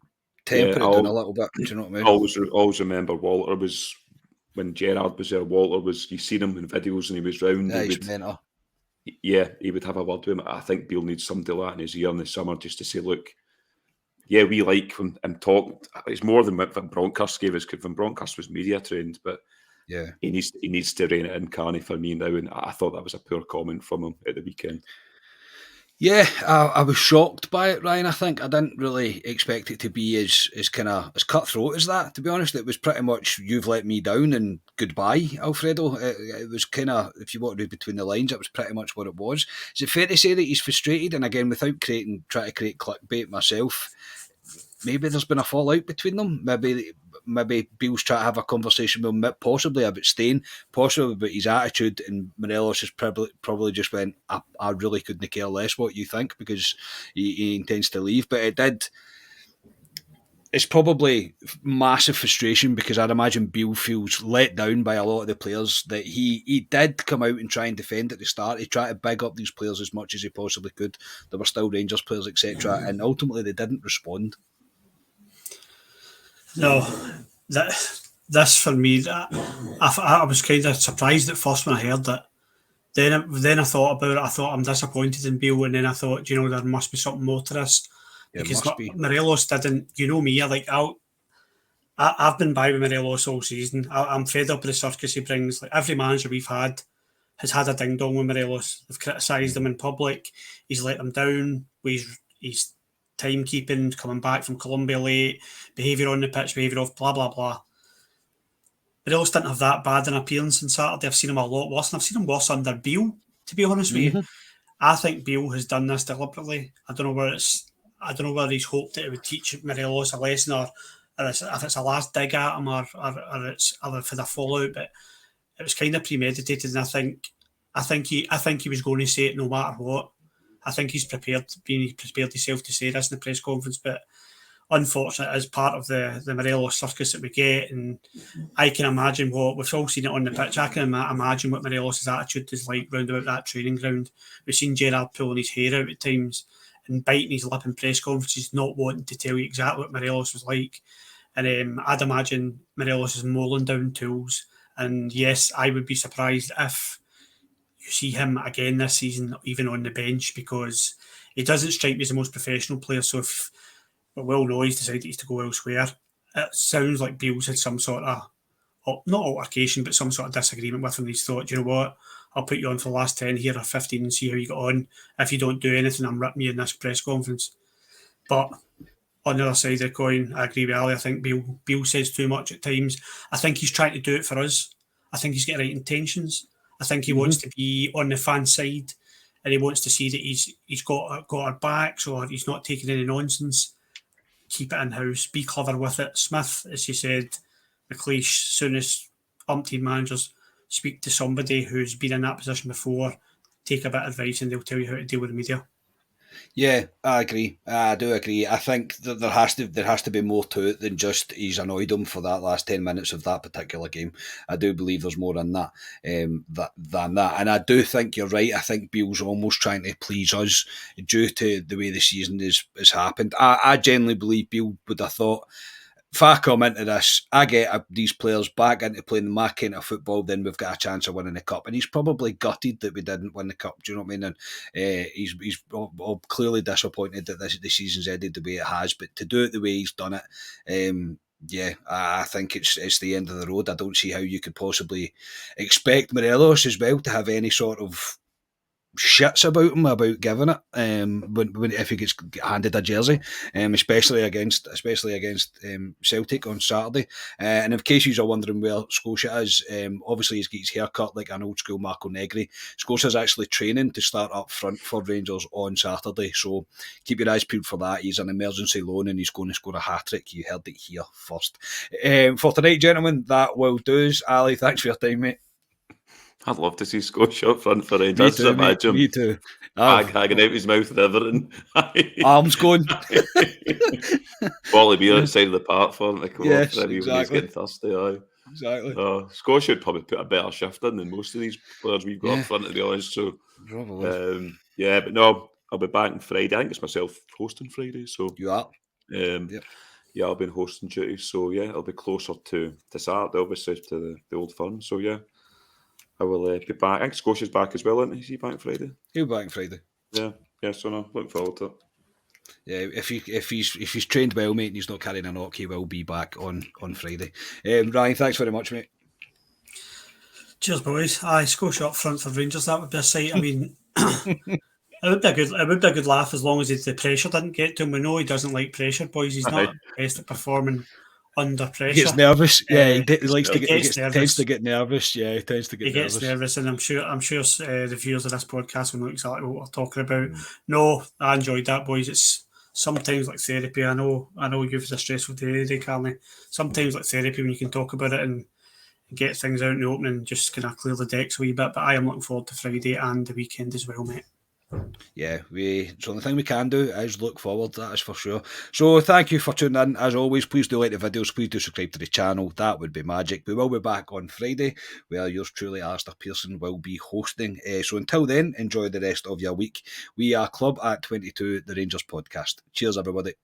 temper it down a little bit. Do you know what I mean? Always remember Walter was, when Gerrard was there, Walter was, you seen him in videos and he was round. He would have a word with him. I think Beale needs somebody like that in his ear in the summer just to say, look, we like him talk. It's more than what Van Bronckhorst gave us, because Van Bronckhorst was media trained, but he needs to rein it in, Carney, for me now. And I thought that was a poor comment from him at the weekend. Yeah, I was shocked by it, Ryan. I think I didn't really expect it to be as cutthroat as that. To be honest, it was pretty much "you've let me down" and "goodbye, Alfredo." It was kind of, if you want to read between the lines, it was pretty much what it was. Is it fair to say that he's frustrated? And again, without trying to create clickbait myself, maybe there's been a fallout between them. Maybe Beale's trying to have a conversation with him, possibly about staying, possibly about his attitude, and Morelos has probably just went, I really couldn't care less what you think, because he intends to leave. But it's probably massive frustration, because I'd imagine Beale feels let down by a lot of the players that he did come out and try and defend at the start. He tried to big up these players as much as he possibly could. There were still Rangers players, etc., and ultimately they didn't respond. No, this for me, I was kind of surprised at first when I heard it. Then I thought about it. I thought, I'm disappointed in Beale, and then I thought, there must be something more to this, because Morelos didn't. You know me, I've been by with Morelos all season. I'm fed up with the circus he brings. Like, every manager we've had has had a ding dong with Morelos. They've criticised him in public. He's let them down. He's timekeeping, coming back from Colombia late, behaviour on the pitch, behaviour off, blah, blah, blah. Morelos didn't have that bad an appearance on Saturday. I've seen him a lot worse, and I've seen him worse under Beale, to be honest with you. I think Beale has done this deliberately. I don't know whether he's hoped that it would teach Morelos a lesson, or if it's a last dig at him, or it's for the fallout, but it was kind of premeditated, and I think he was going to say it no matter what. I think he's prepared himself to say this in the press conference, but unfortunately, as part of the Morelos circus that we get, and I can imagine what we've all seen it on the pitch. I can imagine what Morelos' attitude is like round about that training ground. We've seen Gerrard pulling his hair out at times and biting his lip in press conferences, not wanting to tell you exactly what Morelos was like. And I'd imagine Morelos is mulling down tools. And yes, I would be surprised if you see him again this season, even on the bench, because he doesn't strike me as the most professional player. So if we all know he's decided he's to go elsewhere, it sounds like Beale's had some sort of, not altercation, but some sort of disagreement with him. He's thought, you know what, I'll put you on for the last 10 here or 15 and see how you get on. If you don't do anything, I'm ripping you in this press conference. But on the other side of the coin, I agree with Ali. I think Beale says too much at times. I think he's trying to do it for us. I think he's got right intentions. I think he wants to be on the fan side, and he wants to see that he's got our backs, or he's not taking any nonsense. Keep it in-house. Be clever with it. Smith, as you said, McLeish, soon as umpteen managers speak to somebody who's been in that position before, take a bit of advice and they'll tell you how to deal with the media. Yeah, I agree. I do agree. I think that there has to be more to it than just he's annoyed him for that last 10 minutes of that particular game. I do believe there's more in that than that. And I do think you're right. I think Beale's almost trying to please us due to the way the season has happened. I genuinely believe Beale would have thought, if I come into this, I get these players back into playing my kind of football, then we've got a chance of winning the cup. And he's probably gutted that we didn't win the cup. Do you know what I mean? And he's clearly disappointed that the season's ended the way it has. But to do it the way he's done it, I think it's the end of the road. I don't see how you could possibly expect Morelos as well to have any sort of shits about him about giving it if he gets handed a jersey, especially against Celtic on Saturday. And in case you're wondering where Scotia is, obviously he's got his hair cut like an old school Marco Negri. Scotia's actually training to start up front for Rangers on Saturday, so keep your eyes peeled for that. He's an emergency loan and he's going to score a hat-trick. You heard it here first. For tonight, gentlemen, that will do us. Ali, thanks for your time, mate. I'd love to see Scotia up front for Rangers. Me I just too, mate. imagine Me too. hanging out his mouth and everything. Arms going. Quality beer outside of the park for him to come Yes, off when he's exactly. getting thirsty. Aye. Exactly. Scotia would probably put a better shift in than most of these players we've got Yeah. up front, to be honest. So, Probably. yeah, but no, I'll be back on Friday. I think it's myself hosting Friday. So, You are. yeah, I'll be in hosting duty. So, yeah, I'll be closer to Saturday, obviously, to the Old Firm. So, yeah, I will be back. I think Scotia's back as well, isn't he? Is he back Friday? He'll be back on Friday. Yeah, so no, looking forward to it. Yeah, if he's trained well, mate, and he's not carrying a knock, he will be back on Friday. Ryan, thanks very much, mate. Cheers, boys. Aye, Scotia up front for Rangers. That would be a sight. I mean, it would be a good laugh as long as the pressure didn't get to him. We know he doesn't like pressure, boys. He's not best at performing under pressure. He gets nervous. Yeah, he tends to get nervous. Yeah, he tends to get nervous. He gets nervous, and I'm sure the viewers of this podcast will know exactly what we're talking about. No, I enjoyed that, boys. It's sometimes like therapy. I know you've had a stressful day, Carney. Sometimes like therapy when you can talk about it and get things out in the open and just kind of clear the decks a wee bit. But I am looking forward to Friday and the weekend as well, mate. Yeah, the only thing we can do is look forward, that is for sure. So thank you for tuning in. As always, please do like the videos, please do subscribe to the channel. That would be magic. We will be back on Friday, where yours truly, Alistair Pearson, will be hosting. So until then, enjoy the rest of your week. We are Club at 22, the Rangers podcast. Cheers, everybody.